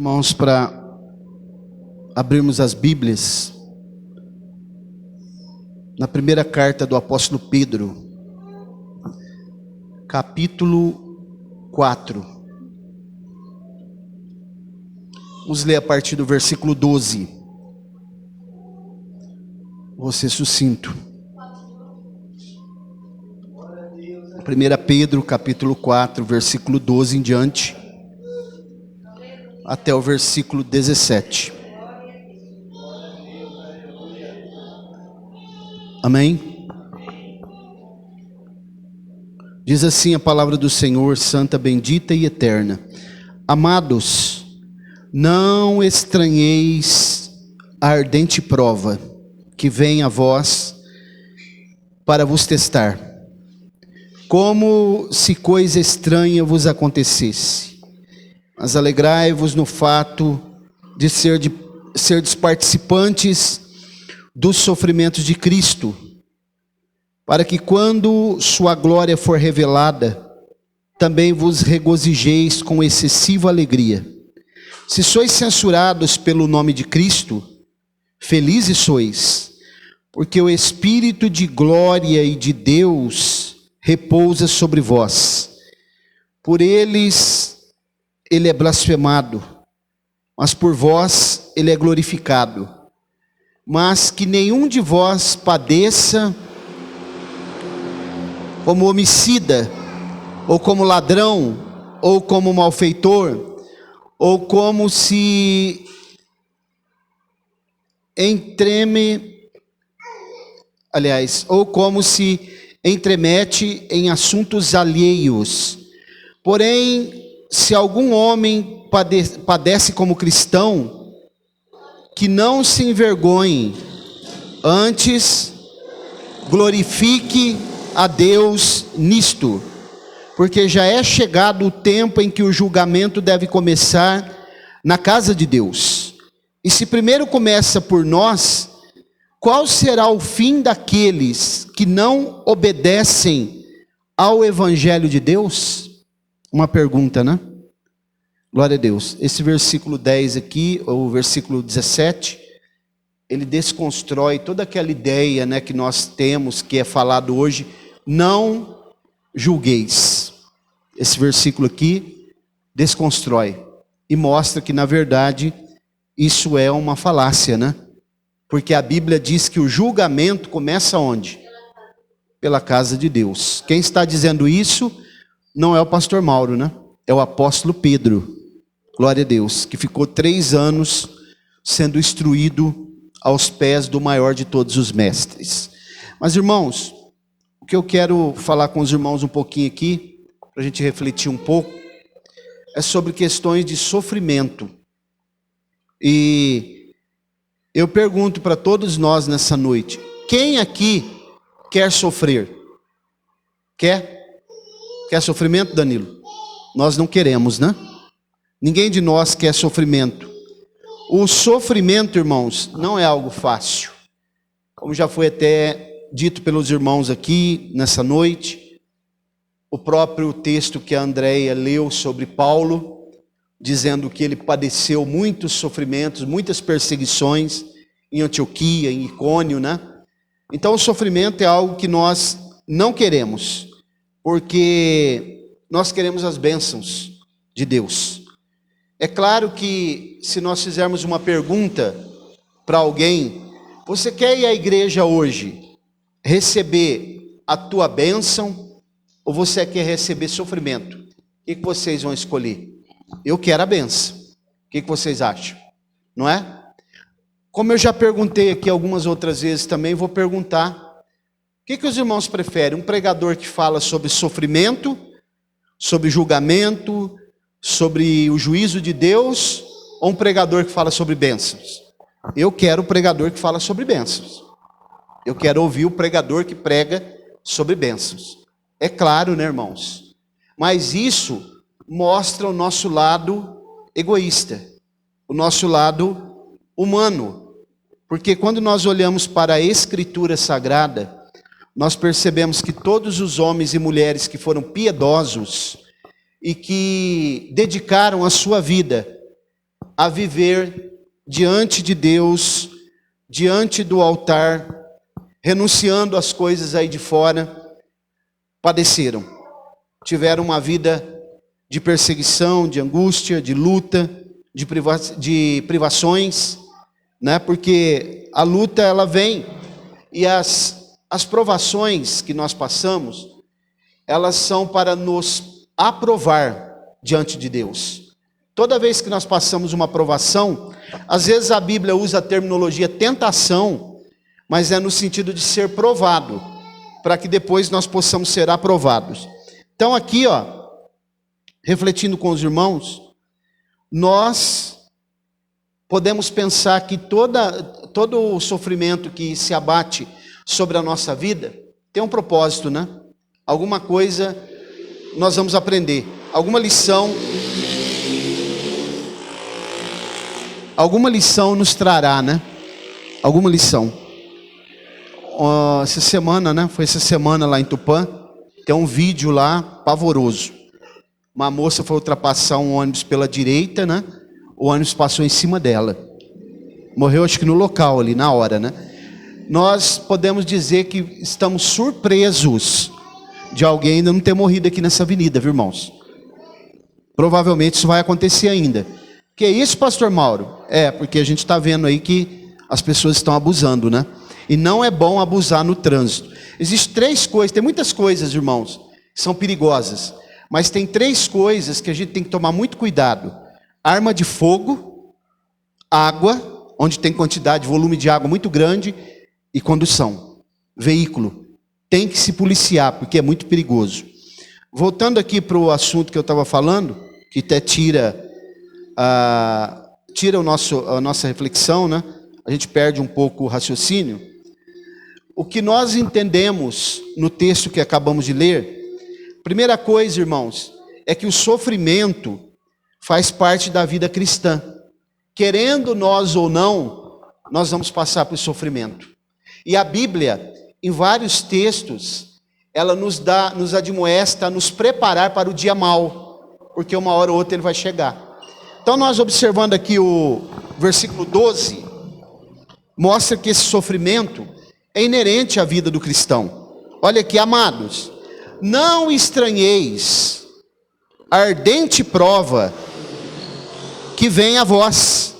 Irmãos, para abrirmos as Bíblias, na primeira carta do apóstolo Pedro, capítulo 4. Vamos ler a partir do versículo 12. Vou ser sucinto. 1 Pedro, capítulo 4, versículo 12 em diante, até o versículo 17. Amém? Diz assim a palavra do Senhor, santa, bendita e eterna. Amados, não estranheis a ardente prova que vem a vós para vos testar, como se coisa estranha vos acontecesse. Mas alegrai-vos no fato de serdes participantes dos sofrimentos de Cristo, para que quando sua glória for revelada, também vos regozijeis com excessiva alegria. Se sois censurados pelo nome de Cristo, felizes sois, porque o Espírito de glória e de Deus repousa sobre vós. Por eles ele é blasfemado, mas por vós ele é glorificado. Mas que nenhum de vós padeça como homicida, ou como ladrão, ou como malfeitor, ou como se entremete em assuntos alheios. Porém, se algum homem padece como cristão, que não se envergonhe, antes glorifique a Deus nisto, porque já é chegado o tempo em que o julgamento deve começar na casa de Deus. E se primeiro começa por nós, qual será o fim daqueles que não obedecem ao Evangelho de Deus? Uma pergunta, né? Glória a Deus. Esse versículo 10 aqui, ou versículo 17, ele desconstrói toda aquela ideia, né, que nós temos, que é falado hoje, não julgueis. Esse versículo aqui desconstrói e mostra que, na verdade, isso é uma falácia, né? Porque a Bíblia diz que o julgamento começa onde? Pela casa de Deus. Quem está dizendo isso não é o pastor Mauro, né? É o apóstolo Pedro, glória a Deus, que ficou 3 anos sendo instruído aos pés do maior de todos os mestres. Mas, irmãos, o que eu quero falar com os irmãos um pouquinho aqui, para a gente refletir um pouco, é sobre questões de sofrimento. E eu pergunto para todos nós nessa noite, quem aqui quer sofrer? Quer sofrimento, Danilo? Nós não queremos, né? Ninguém de nós quer sofrimento. O sofrimento, irmãos, não é algo fácil. Como já foi até dito pelos irmãos aqui nessa noite, o próprio texto que a Andréia leu sobre Paulo, dizendo que ele padeceu muitos sofrimentos, muitas perseguições em Antioquia, em Icônio, né? Então o sofrimento é algo que nós não queremos, porque nós queremos as bênçãos de Deus. É claro que se nós fizermos uma pergunta para alguém, você quer ir à igreja hoje receber a tua bênção ou você quer receber sofrimento? O que vocês vão escolher? Eu quero a bênção. O que vocês acham? Não é? Como eu já perguntei aqui algumas outras vezes também, vou perguntar. O que os irmãos preferem? Um pregador que fala sobre sofrimento, sobre julgamento, sobre o juízo de Deus, ou um pregador que fala sobre bênçãos? Eu quero o pregador que fala sobre bênçãos. Eu quero ouvir o pregador que prega sobre bênçãos. É claro, né, irmãos? Mas isso mostra o nosso lado egoísta, o nosso lado humano. Porque quando nós olhamos para a Escritura Sagrada, nós percebemos que todos os homens e mulheres que foram piedosos e que dedicaram a sua vida a viver diante de Deus, diante do altar, renunciando às coisas aí de fora, padeceram. Tiveram uma vida de perseguição, de angústia, de luta, de privações, né? Porque a luta ela vem e as provações que nós passamos, elas são para nos aprovar diante de Deus. Toda vez que nós passamos uma provação, às vezes a Bíblia usa a terminologia tentação, mas é no sentido de ser provado, para que depois nós possamos ser aprovados. Então aqui, refletindo com os irmãos, nós podemos pensar que todo o sofrimento que se abate sobre a nossa vida tem um propósito, né? Alguma coisa nós vamos aprender, alguma lição nos trará, né? Alguma lição. Essa semana, né? Foi essa semana lá em Tupã, tem um vídeo lá pavoroso. Uma moça foi ultrapassar um ônibus pela direita, né? O ônibus passou em cima dela. Morreu, acho que no local ali, na hora, né? Nós podemos dizer que estamos surpresos de alguém ainda não ter morrido aqui nessa avenida, viu, irmãos? Provavelmente isso vai acontecer ainda. Que isso, pastor Mauro? Porque a gente está vendo aí que as pessoas estão abusando, né? E não é bom abusar no trânsito. Existem 3 coisas, tem muitas coisas, irmãos, que são perigosas. Mas tem 3 coisas que a gente tem que tomar muito cuidado. Arma de fogo, água, onde tem quantidade, volume de água muito grande, e condução. Veículo. Tem que se policiar, porque é muito perigoso. Voltando aqui para o assunto que eu estava falando, que até tira a nossa reflexão, né? A gente perde um pouco o raciocínio. O que nós entendemos no texto que acabamos de ler, primeira coisa, irmãos, é que o sofrimento faz parte da vida cristã. Querendo nós ou não, nós vamos passar por sofrimento. E a Bíblia, em vários textos, ela nos admoesta a nos preparar para o dia mau, porque uma hora ou outra ele vai chegar. Então nós observando aqui o versículo 12, mostra que esse sofrimento é inerente à vida do cristão. Olha aqui, amados, não estranheis a ardente prova que vem a vós,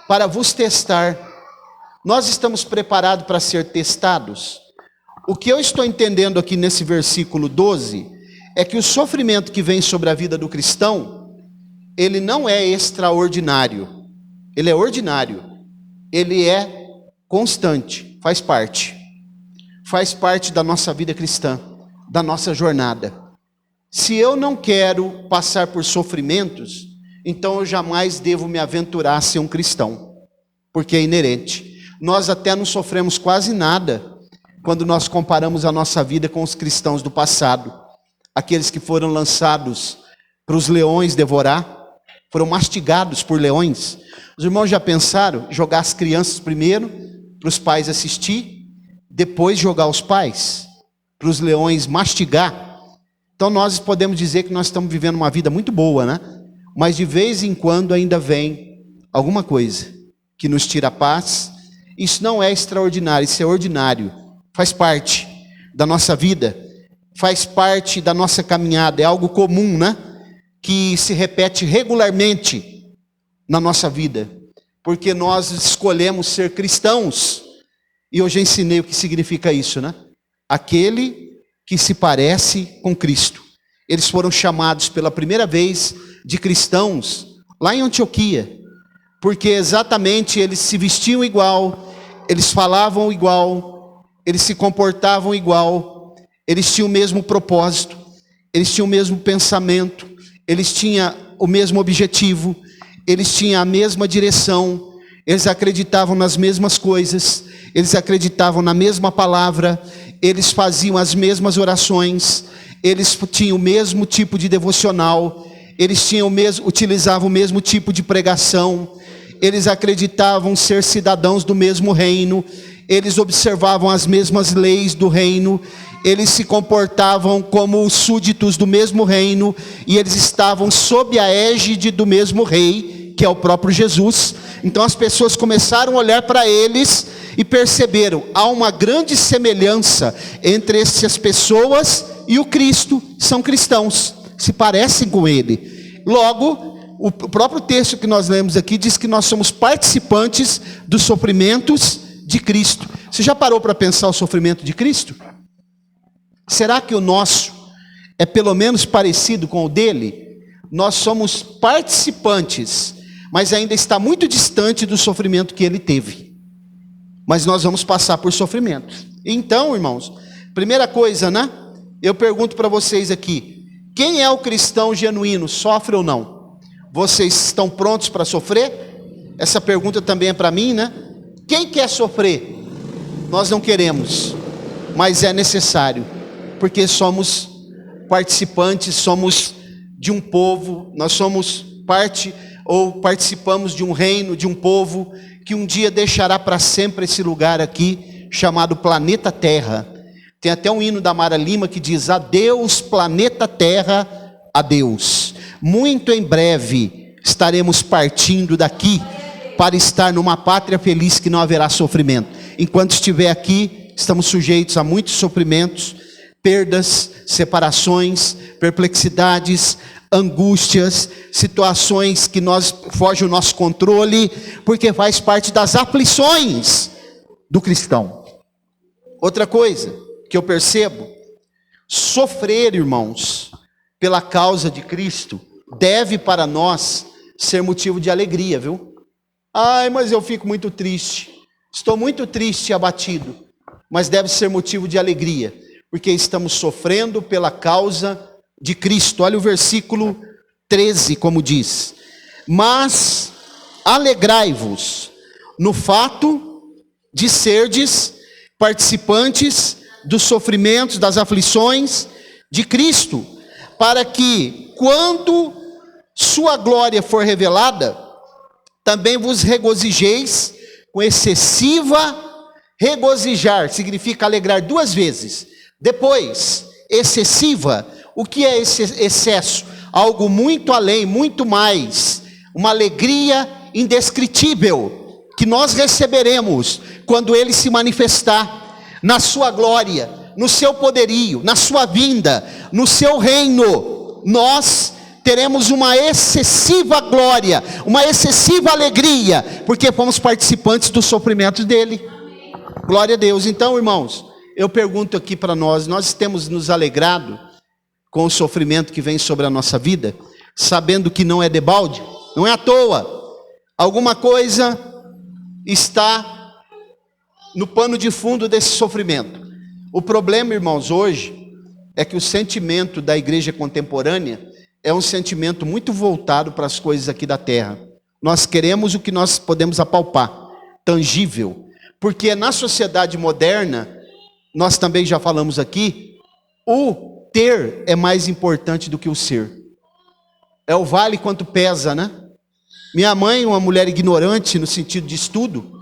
para vos testar. Nós estamos preparados para ser testados? O que eu estou entendendo aqui nesse versículo 12, é que o sofrimento que vem sobre a vida do cristão, ele não é extraordinário, ele é ordinário, ele é constante, faz parte da nossa vida cristã, da nossa jornada. Se eu não quero passar por sofrimentos, então eu jamais devo me aventurar a ser um cristão, porque é inerente. Nós até não sofremos quase nada quando nós comparamos a nossa vida com os cristãos do passado, aqueles que foram lançados para os leões devorar, foram mastigados por leões. Os irmãos já pensaram jogar as crianças primeiro, para os pais assistir, depois jogar os pais, para os leões mastigar? Então nós podemos dizer que nós estamos vivendo uma vida muito boa, né? Mas de vez em quando ainda vem alguma coisa que nos tira a paz. Isso não é extraordinário, isso é ordinário. Faz parte da nossa vida, faz parte da nossa caminhada, é algo comum, né? Que se repete regularmente na nossa vida, porque nós escolhemos ser cristãos, e eu já ensinei o que significa isso, né? Aquele que se parece com Cristo. Eles foram chamados pela primeira vez de cristãos lá em Antioquia, porque exatamente eles se vestiam igual, eles falavam igual, eles se comportavam igual, eles tinham o mesmo propósito, eles tinham o mesmo pensamento, eles tinham o mesmo objetivo, eles tinham a mesma direção, eles acreditavam nas mesmas coisas, eles acreditavam na mesma palavra, eles faziam as mesmas orações, eles tinham o mesmo tipo de devocional, eles utilizavam o mesmo tipo de pregação, eles acreditavam ser cidadãos do mesmo reino, eles observavam as mesmas leis do reino, eles se comportavam como súditos do mesmo reino, e eles estavam sob a égide do mesmo rei, que é o próprio Jesus. Então as pessoas começaram a olhar para eles e perceberam, há uma grande semelhança entre essas pessoas e o Cristo. São cristãos, se parecem com ele. Logo, o próprio texto que nós lemos aqui diz que nós somos participantes dos sofrimentos de Cristo. Você já parou para pensar o sofrimento de Cristo? Será que o nosso é pelo menos parecido com o dele? Nós somos participantes, mas ainda está muito distante do sofrimento que ele teve. Mas nós vamos passar por sofrimento. Então, irmãos, primeira coisa, né? Eu pergunto para vocês aqui, quem é o cristão genuíno, sofre ou não? Vocês estão prontos para sofrer? Essa pergunta também é para mim, né? Quem quer sofrer? Nós não queremos, mas é necessário, porque somos participantes, somos de um povo, nós somos parte ou participamos de um reino, de um povo que um dia deixará para sempre esse lugar aqui, chamado planeta Terra. Tem até um hino da Mara Lima que diz: adeus planeta Terra, adeus. Muito em breve estaremos partindo daqui para estar numa pátria feliz que não haverá sofrimento. Enquanto estiver aqui, estamos sujeitos a muitos sofrimentos, perdas, separações, perplexidades, angústias, situações que fogem o nosso controle, porque faz parte das aflições do cristão. Outra coisa que eu percebo, sofrer, irmãos, pela causa de Cristo, deve para nós ser motivo de alegria, viu? Ai, mas eu fico muito triste, estou muito triste e abatido, mas deve ser motivo de alegria, porque estamos sofrendo pela causa de Cristo. Olha o versículo 13, como diz: mas alegrai-vos no fato de serdes participantes dos sofrimentos, das aflições de Cristo, para que, quando sua glória for revelada, também vos regozijeis com excessiva. Regozijar significa alegrar duas vezes. Depois, excessiva. O que é esse excesso? Algo muito além, muito mais. Uma alegria indescritível que nós receberemos quando ele se manifestar na sua glória, no seu poderio, na sua vinda, no seu reino. Nós teremos uma excessiva glória, uma excessiva alegria, porque fomos participantes dos sofrimentos dele. Glória a Deus. Então, irmãos, eu pergunto aqui para nós temos nos alegrado com o sofrimento que vem sobre a nossa vida, sabendo que não é debalde, não é à toa. Alguma coisa está no pano de fundo desse sofrimento. O problema, irmãos, hoje, é que o sentimento da igreja contemporânea é um sentimento muito voltado para as coisas aqui da terra. Nós queremos o que nós podemos apalpar, tangível. Porque na sociedade moderna, nós também já falamos aqui, o ter é mais importante do que o ser. É o vale quanto pesa, né? Minha mãe, uma mulher ignorante no sentido de estudo,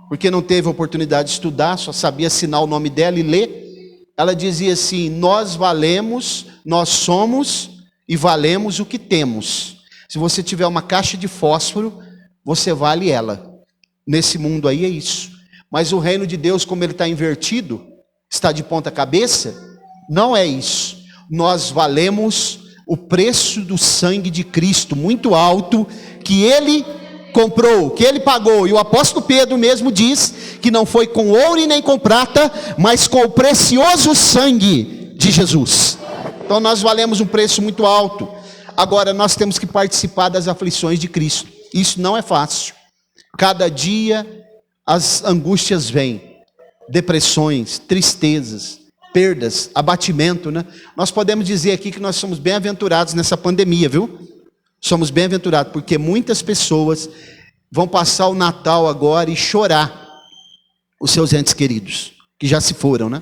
porque não teve oportunidade de estudar, só sabia assinar o nome dela e ler. Ela dizia assim: nós valemos, nós somos e valemos o que temos. Se você tiver uma caixa de fósforo, você vale ela. Nesse mundo aí é isso. Mas o reino de Deus, como ele está invertido, está de ponta cabeça, não é isso. Nós valemos o preço do sangue de Cristo, muito alto, que ele comprou, que ele pagou. E o apóstolo Pedro mesmo diz que não foi com ouro e nem com prata, mas com o precioso sangue de Jesus. Então nós valemos um preço muito alto. Agora nós temos que participar das aflições de Cristo. Isso não é fácil. Cada dia as angústias vêm, depressões, tristezas, perdas, abatimento, né? Nós podemos dizer aqui que nós somos bem-aventurados nessa pandemia, viu? Somos bem-aventurados, porque muitas pessoas vão passar o Natal agora e chorar os seus entes queridos, que já se foram, né?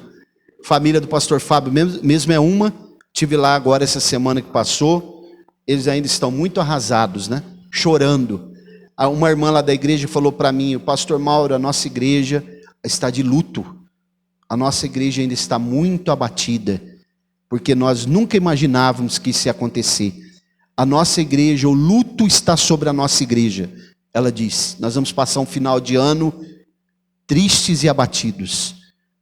Família do pastor Fábio mesmo é uma, tive lá agora essa semana que passou, eles ainda estão muito arrasados, né? Chorando. Uma irmã lá da igreja falou para mim: o pastor Mauro, a nossa igreja está de luto. A nossa igreja ainda está muito abatida, porque nós nunca imaginávamos que isso ia acontecer. A nossa igreja, o luto está sobre a nossa igreja. Ela disse, nós vamos passar um final de ano tristes e abatidos,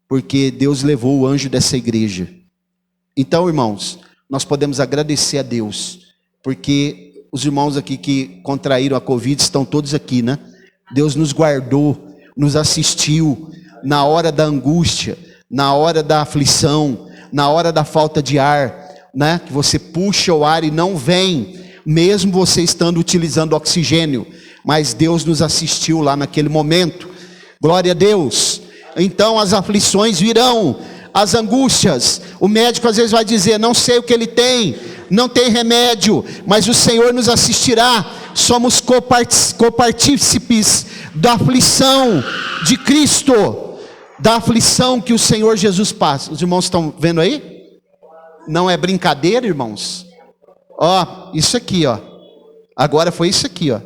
porque Deus levou o anjo dessa igreja. Então, irmãos, nós podemos agradecer a Deus, porque os irmãos aqui que contraíram a Covid estão todos aqui, né? Deus nos guardou, nos assistiu na hora da angústia, na hora da aflição, na hora da falta de ar, né? Que você puxa o ar e não vem, mesmo você estando utilizando oxigênio, mas Deus nos assistiu lá naquele momento. Glória a Deus. Então as aflições virão, as angústias. O médico às vezes vai dizer, não sei o que ele tem, não tem remédio, mas o Senhor nos assistirá. Somos copartícipes da aflição de Cristo, da aflição que o Senhor Jesus passa. Os irmãos estão vendo aí? Não é brincadeira, irmãos. Ó, isso aqui, ó. Agora foi isso aqui, ó.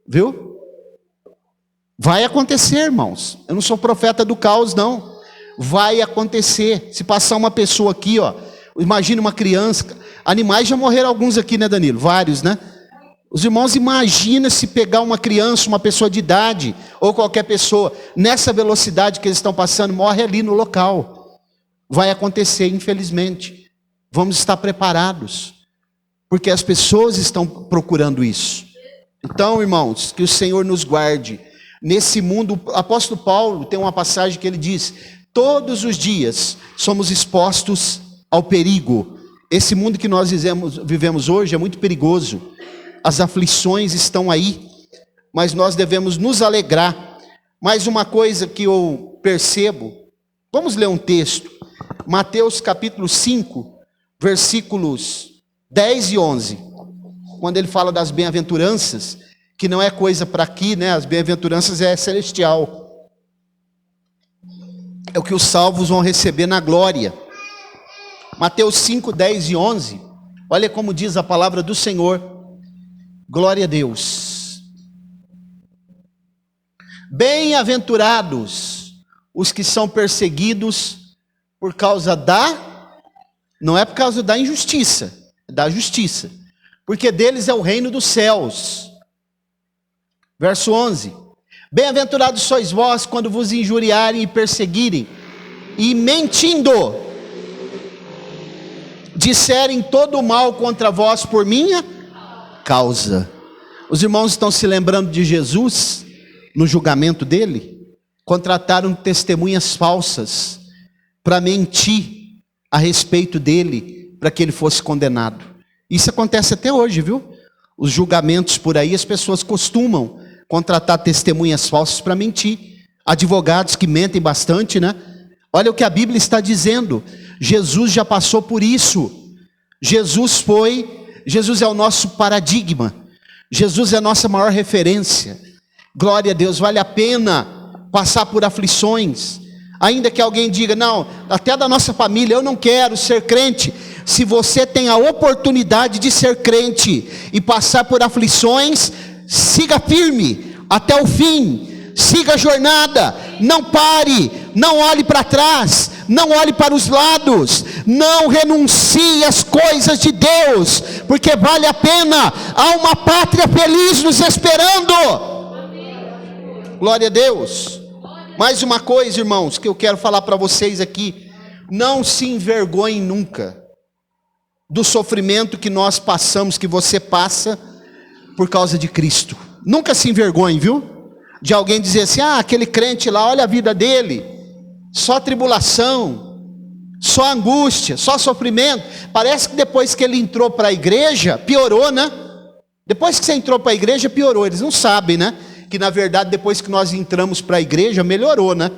Viu? Vai acontecer, irmãos. Eu não sou profeta do caos, não. Vai acontecer. Se passar uma pessoa aqui, ó, imagine uma criança. Animais já morreram alguns aqui, né, Danilo? Vários, né? Os irmãos, imagina se pegar uma criança, uma pessoa de idade, ou qualquer pessoa, nessa velocidade que eles estão passando, morre ali no local. Vai acontecer, infelizmente. Vamos estar preparados, porque as pessoas estão procurando isso. Então, irmãos, que o Senhor nos guarde. Nesse mundo, o apóstolo Paulo tem uma passagem que ele diz, todos os dias somos expostos ao perigo. Esse mundo que nós vivemos hoje é muito perigoso. As aflições estão aí, mas nós devemos nos alegrar. Mais uma coisa que eu percebo, vamos ler um texto, Mateus capítulo 5, versículos 10 e 11, quando ele fala das bem-aventuranças, que não é coisa para aqui, né? As bem-aventuranças é celestial, é o que os salvos vão receber na glória. Mateus 5, 10 e 11, olha como diz a palavra do Senhor. Glória a Deus. Bem-aventurados os que são perseguidos por causa não é por causa da injustiça, é da justiça, porque deles é o reino dos céus. Verso 11, bem-aventurados sois vós quando vos injuriarem e perseguirem, e mentindo, disserem todo o mal contra vós por minha causa. Os irmãos estão se lembrando de Jesus, no julgamento dele? Contrataram testemunhas falsas, para mentir a respeito dele, para que ele fosse condenado. Isso acontece até hoje, viu? Os julgamentos por aí, as pessoas costumam contratar testemunhas falsas para mentir. Advogados que mentem bastante, né? Olha o que a Bíblia está dizendo. Jesus já passou por isso. Jesus é o nosso paradigma. Jesus é a nossa maior referência. Glória a Deus, vale a pena passar por aflições. Ainda que alguém diga, não, até da nossa família, eu não quero ser crente. Se você tem a oportunidade de ser crente e passar por aflições, siga firme até o fim. Siga a jornada, não pare, não olhe para trás, não olhe para os lados, não renuncie às coisas de Deus, porque vale a pena, há uma pátria feliz nos esperando. Glória a Deus. Mais uma coisa, irmãos, que eu quero falar para vocês aqui, não se envergonhem nunca do sofrimento que nós passamos, que você passa por causa de Cristo. Nunca se envergonhe, viu? De alguém dizer assim, aquele crente lá, olha a vida dele, só tribulação, só angústia, só sofrimento. Parece que depois que ele entrou para a igreja, piorou, né? Depois que você entrou para a igreja, piorou. Eles não sabem, né? Que na verdade, depois que nós entramos para a igreja, melhorou, né?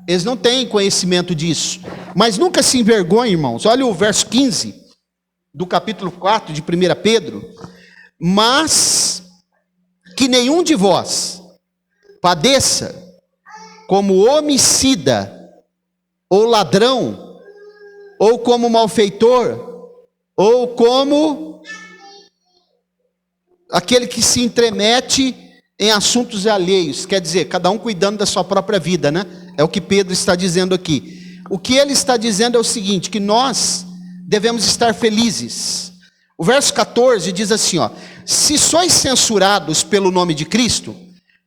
Eles não têm conhecimento disso. Mas nunca se envergonhe, irmãos. Olha o verso 15, do capítulo 4 de 1 Pedro. Mas que nenhum de vós padeça como homicida, ou ladrão, ou como malfeitor, ou como aquele que se intromete em assuntos alheios. Quer dizer, cada um cuidando da sua própria vida, né? É o que Pedro está dizendo aqui. O que ele está dizendo é o seguinte, que nós devemos estar felizes. O verso 14 diz assim, ó: se sois censurados pelo nome de Cristo,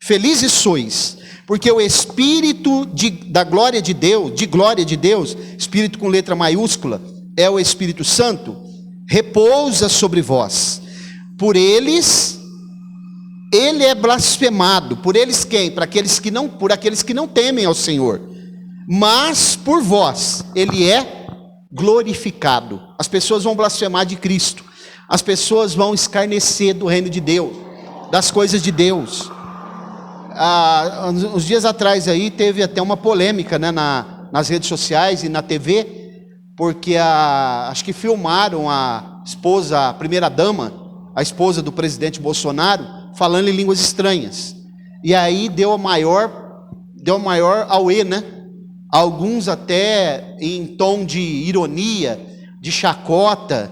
felizes sois, porque o Espírito da glória de Deus, Espírito com letra maiúscula, é o Espírito Santo, repousa sobre vós. Por eles, ele é blasfemado. Por eles quem? Por aqueles que não temem ao Senhor. Mas por vós, ele é glorificado. As pessoas vão blasfemar de Cristo. As pessoas vão escarnecer do reino de Deus, das coisas de Deus. Uns dias atrás aí teve até uma polêmica, né, nas redes sociais e na TV, porque acho que filmaram a esposa, a primeira-dama, a esposa do presidente Bolsonaro, falando em línguas estranhas. E aí deu maior auê, né? Alguns até em tom de ironia, de chacota,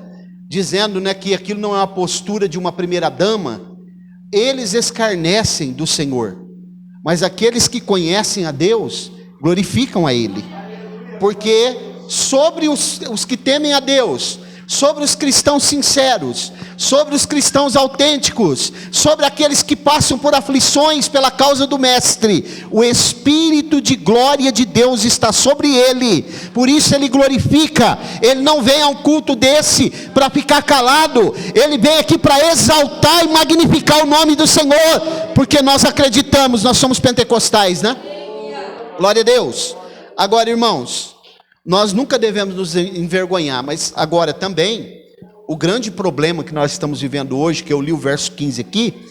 dizendo, né, que aquilo não é uma postura de uma primeira-dama. Eles escarnecem do Senhor, mas aqueles que conhecem a Deus glorificam a Ele, porque sobre os que temem a Deus, sobre os cristãos sinceros, sobre os cristãos autênticos, sobre aqueles que passam por aflições pela causa do Mestre, o Espírito de glória de Deus está sobre ele. Por isso ele glorifica. Ele não vem a um culto desse para ficar calado, ele vem aqui para exaltar e magnificar o nome do Senhor, porque nós acreditamos, nós somos pentecostais, né? Glória a Deus. Agora, irmãos, nós nunca devemos nos envergonhar, mas agora também, o grande problema que nós estamos vivendo hoje, que eu li o verso 15 aqui,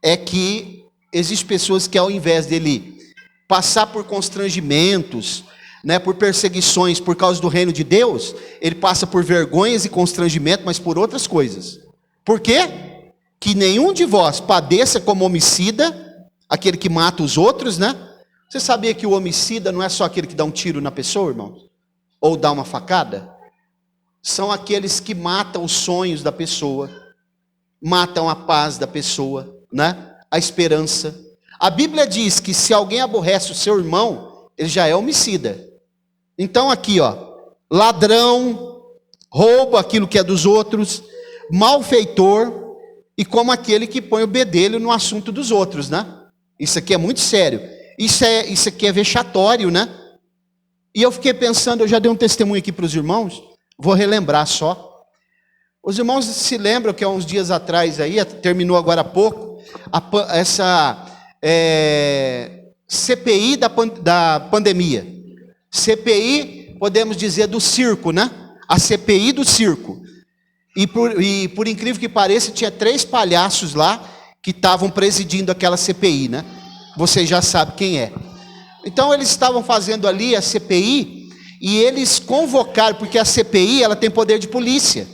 é que existem pessoas que ao invés dele passar por constrangimentos, né, por perseguições por causa do reino de Deus, ele passa por vergonhas e constrangimento, mas por outras coisas. Por quê? Que nenhum de vós padeça como homicida, aquele que mata os outros, né? Você sabia que o homicida não é só aquele que dá um tiro na pessoa, irmãos? Ou dá uma facada? São aqueles que matam os sonhos da pessoa, matam a paz da pessoa, né? A esperança. A Bíblia diz que se alguém aborrece o seu irmão, ele já é homicida. Então aqui, ó, ladrão, rouba aquilo que é dos outros, malfeitor, e como aquele que põe o bedelho no assunto dos outros, né? Isso aqui é muito sério. Isso aqui é vexatório, né? E eu fiquei pensando, eu já dei um testemunho aqui para os irmãos, vou relembrar só. Os irmãos se lembram que há uns dias atrás, aí, terminou agora há pouco, essa CPI da pandemia. CPI, podemos dizer, do circo, né? A CPI do circo. E por incrível que pareça, tinha 3 palhaços lá que estavam presidindo aquela CPI, né? Vocês já sabem quem é. Então eles estavam fazendo ali a CPI e eles convocaram, porque a CPI ela tem poder de polícia.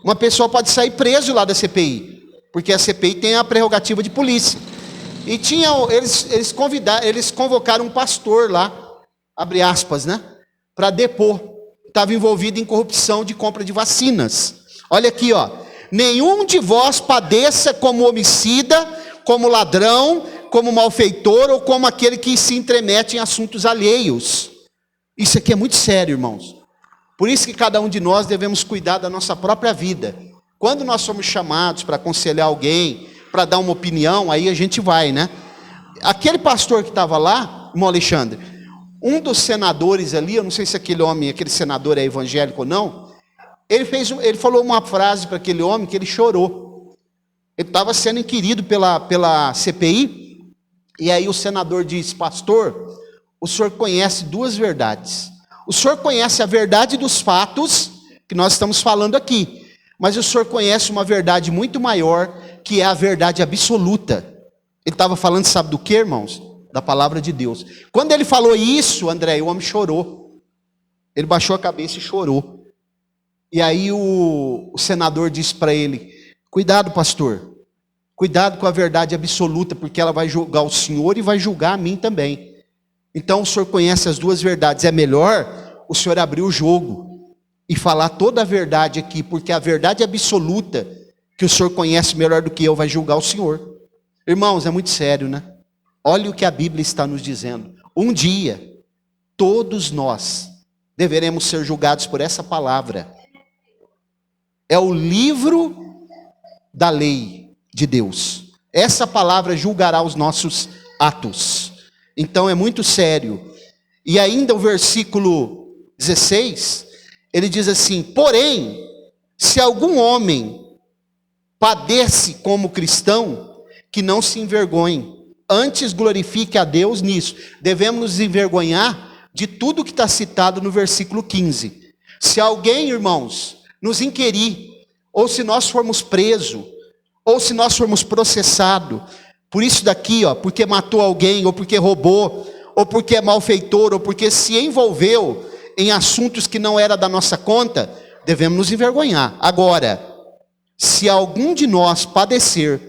Uma pessoa pode sair preso lá da CPI, porque a CPI tem a prerrogativa de polícia. E eles convocaram um pastor lá, abre aspas, né, para depor. Estava envolvido em corrupção de compra de vacinas. Olha aqui, ó. Nenhum de vós padeça como homicida, como ladrão, como malfeitor ou como aquele que se intromete em assuntos alheios. Isso aqui é muito sério, irmãos. Por isso que cada um de nós devemos cuidar da nossa própria vida. Quando nós somos chamados para aconselhar alguém, para dar uma opinião, aí a gente vai, né? Aquele pastor que estava lá, irmão Alexandre, um dos senadores ali, eu não sei se aquele senador é evangélico ou não, ele falou uma frase para aquele homem que ele chorou. Ele estava sendo inquirido pela CPI, e aí o senador disse: pastor, o senhor conhece 2 verdades. O senhor conhece a verdade dos fatos, que nós estamos falando aqui, mas o senhor conhece uma verdade muito maior, que é a verdade absoluta. Ele estava falando, sabe do que, irmãos? Da palavra de Deus. Quando ele falou isso, André, o homem chorou. Ele baixou a cabeça e chorou. E aí o senador disse para ele: cuidado, pastor. Cuidado com a verdade absoluta, porque ela vai julgar o senhor e vai julgar a mim também. Então o senhor conhece as 2 verdades. É melhor o senhor abrir o jogo e falar toda a verdade aqui, porque a verdade absoluta, que o senhor conhece melhor do que eu, vai julgar o senhor. Irmãos, é muito sério, né? Olha o que a Bíblia está nos dizendo. Um dia, todos nós deveremos ser julgados por essa palavra. é o livro da lei de Deus. Essa palavra julgará os nossos atos. Então é muito sério. E ainda o versículo 16, ele diz assim: porém, se algum homem padece como cristão, que não se envergonhe, antes glorifique a Deus nisso. Devemos nos envergonhar de tudo que está citado no versículo 15. Se alguém, irmãos, nos inquirir, ou se nós formos presos, ou se nós formos processados, por isso daqui, porque matou alguém, ou porque roubou, ou porque é malfeitor, ou porque se envolveu em assuntos que não era da nossa conta, devemos nos envergonhar. Agora, se algum de nós padecer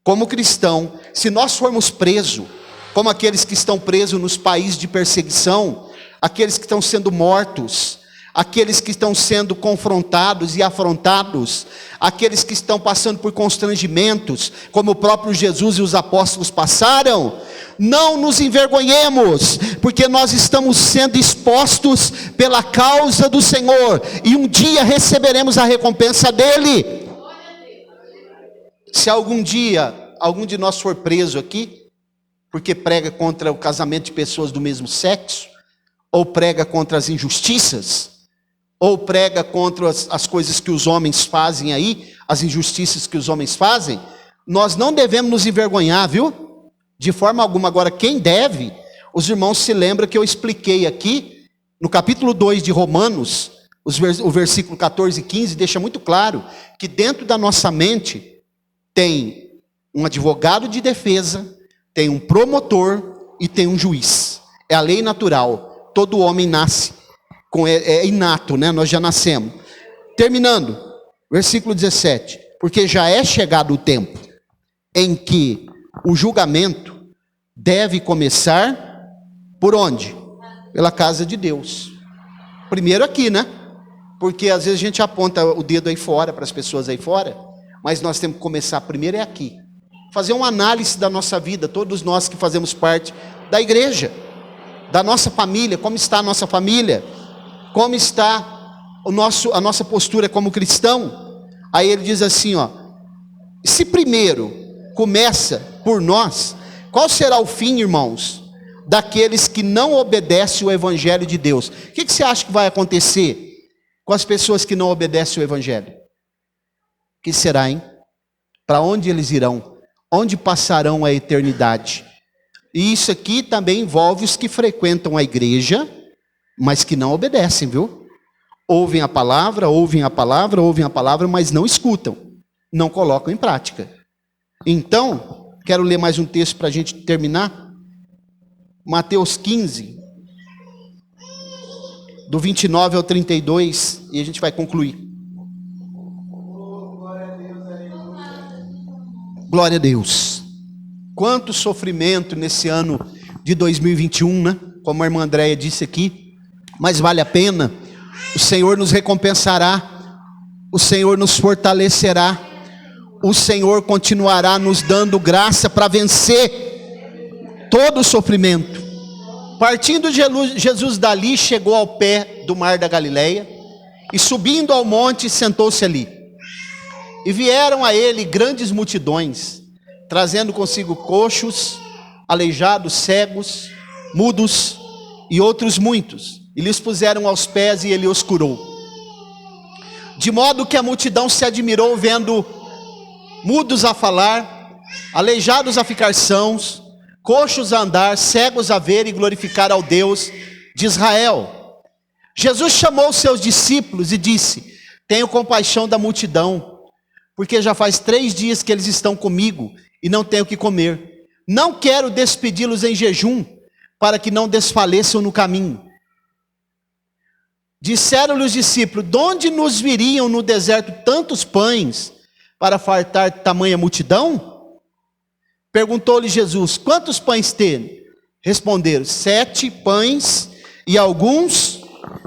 como cristão, se nós formos presos, como aqueles que estão presos nos países de perseguição, aqueles que estão sendo mortos, aqueles que estão sendo confrontados e afrontados, aqueles que estão passando por constrangimentos, como o próprio Jesus e os apóstolos passaram, não nos envergonhemos, porque nós estamos sendo expostos pela causa do Senhor, e um dia receberemos a recompensa dele. Se algum dia algum de nós for preso aqui, porque prega contra o casamento de pessoas do mesmo sexo, ou prega contra as injustiças, ou prega contra as coisas que os homens fazem aí, as injustiças que os homens fazem, nós não devemos nos envergonhar, viu? De forma alguma. Agora, quem deve, os irmãos se lembram que eu expliquei aqui, no capítulo 2 de Romanos, o versículo 14 e 15, deixa muito claro, que dentro da nossa mente, tem um advogado de defesa, tem um promotor e tem um juiz. É a lei natural, todo homem nasce. É inato, né? Nós já nascemos. Terminando, versículo 17. Porque já é chegado o tempo em que o julgamento deve começar por onde? Pela casa de Deus. Primeiro aqui, né? Porque às vezes a gente aponta o dedo aí fora, para as pessoas aí fora, mas nós temos que começar primeiro aqui. Fazer uma análise da nossa vida, todos nós que fazemos parte da igreja, da nossa família, como está a nossa família, como está a nossa postura como cristão. Aí ele diz assim, se primeiro começa por nós, qual será o fim, irmãos, daqueles que não obedecem o evangelho de Deus? O que você acha que vai acontecer com as pessoas que não obedecem o evangelho? O que será, hein? Para onde eles irão? Onde passarão a eternidade? E isso aqui também envolve os que frequentam a igreja, mas que não obedecem, viu? Ouvem a palavra, mas não escutam, não colocam em prática. Então, quero ler mais um texto para a gente terminar. Mateus 15, do 29 ao 32, e a gente vai concluir. Glória a Deus. Quanto sofrimento nesse ano de 2021, né? Como a irmã Andréia disse aqui. Mas vale a pena. O Senhor nos recompensará. O Senhor nos fortalecerá. O Senhor continuará nos dando graça para vencer todo o sofrimento. Partindo Jesus dali, chegou ao pé do mar da Galileia, e subindo ao monte, sentou-se ali. E vieram a ele grandes multidões, trazendo consigo coxos, aleijados, cegos, mudos e outros muitos. E lhes puseram aos pés e ele os curou. De modo que a multidão se admirou vendo mudos a falar, aleijados a ficar sãos, coxos a andar, cegos a ver e glorificar ao Deus de Israel. Jesus chamou os seus discípulos e disse: tenho compaixão da multidão, porque já faz 3 dias que eles estão comigo e não tenho o que comer. Não quero despedi-los em jejum, para que não desfaleçam no caminho. Disseram-lhe os discípulos: de onde nos viriam no deserto tantos pães para fartar tamanha multidão? Perguntou-lhe Jesus: quantos pães tem? Responderam: 7 pães e alguns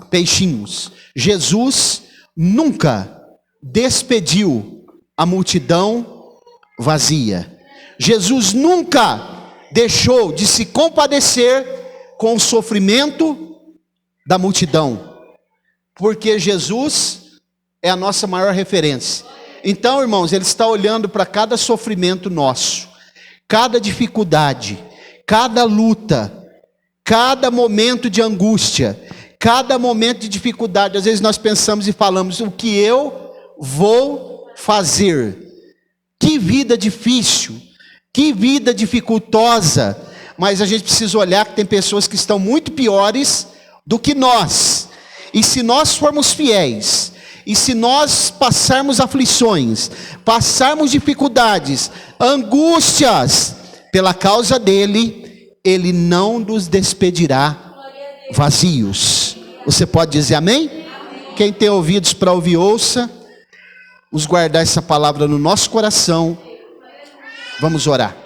peixinhos. Jesus nunca despediu a multidão vazia. Jesus nunca deixou de se compadecer com o sofrimento da multidão. Porque Jesus é a nossa maior referência. Então, irmãos, Ele está olhando para cada sofrimento nosso, cada dificuldade, cada luta, cada momento de angústia, cada momento de dificuldade. Às vezes nós pensamos e falamos: o que eu vou fazer? Que vida difícil, que vida dificultosa. Mas a gente precisa olhar que tem pessoas que estão muito piores do que nós. E se nós formos fiéis, e se nós passarmos aflições, passarmos dificuldades, angústias, pela causa dele, Ele não nos despedirá vazios. Você pode dizer amém? Quem tem ouvidos para ouvir, ouça. Vamos guardar essa palavra no nosso coração. Vamos orar.